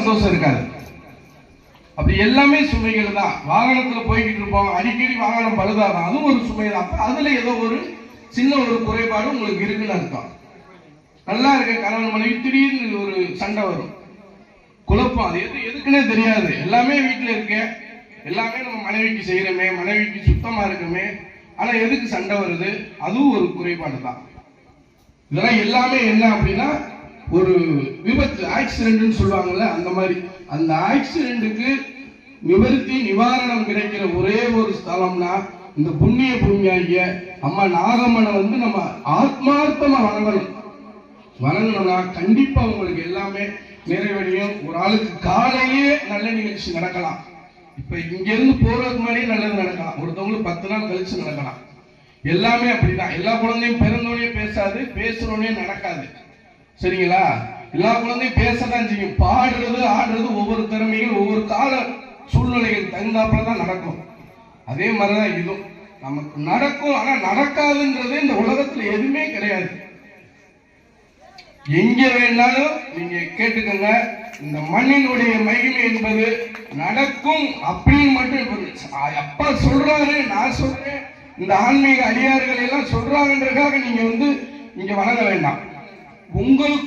சந்தோஷம் இருக்காது. அப்படி எல்லாமே சுமைகள் தான். வாகனத்துல போய்கிட்டு இருப்போம், அடிக்கடி வாகனம் பழுதாகும், அதுவும் ஒரு சுமை தான். அப்ப அதுல ஏதோ ஒரு சின்ன ஒரு குறைபாடு உங்களுக்கு இருக்குன்னு அர்த்தம். நல்லா இருக்க கணவன் மனைவி திடீர்னு ஒரு சண்டை வரும், குழப்பம், அது எதுக்குன்னே தெரியாது. எல்லாமே வீட்டுல இருக்க, எல்லாமே நம்ம மனைவிக்கு செய்யறோமே, மனைவிக்கு சுத்தமா இருக்குமே, ஆனா எதுக்கு சண்டை வருது? அதுவும் ஒரு குறைபாடு தான். இதெல்லாம் எல்லாமே என்ன அப்படின்னா ஒரு விபத்து, ஆக்சிடென்ட்னு சொல்லுவாங்கல்ல, அந்த மாதிரி. அந்த ஆக்சிடென்ட்டுக்கு நிவர்த்தி நிவாரணம் கிடைக்கிற ஒரே ஒரு ஸ்தலம்னா இந்த புண்ணிய பூமியாகிய அம்மா நாகம்மனை வந்து நம்ம ஆத்மார்த்தமா வணங்கணும்னா கண்டிப்பா உங்களுக்கு எல்லாமே நிறைவடையும். ஒரு ஆளுக்கு காலையே நல்ல நிகழ்ச்சி நடக்கலாம். இப்ப இங்க இருந்து போறதுக்கு முன்னாடியே நல்லது நடக்கலாம், ஒருத்தவங்களுக்கு 10 நாள் கழிச்சு நடக்கலாம். எல்லாமே அப்படிதான். எல்லா குழந்தையும் பிறந்தோடனே பேசாது, பேசுறோடனே நடக்காது. சரிங்களா? எல்லா குழந்தையும் பேசதான் செய்யும். பாடுறது ஆடுறது ஒவ்வொரு திறமைகள் ஒவ்வொரு கால சூழ்நிலைகள் தகுந்தாப்புலதான் நடக்கும். அதே மாதிரிதான் இதுவும் நமக்கு நடக்கும். ஆனா நடக்காதுன்றது இந்த உலகத்துல எதுவுமே கிடையாது. எங்க வேணாலும் நீங்க கேட்டுக்கோங்க, இந்த மண்ணினுடைய மகிமை என்பது நடக்கும் அப்படின்னு மட்டும் அப்பா சொல்றாரு, நான் சொல்றேன், இந்த ஆன்மீக அடியார்கள் எல்லாம் சொல்றாங்கன்றதுக்காக நீங்க வந்து இங்க வணங்க வேண்டாம். உங்களுக்கு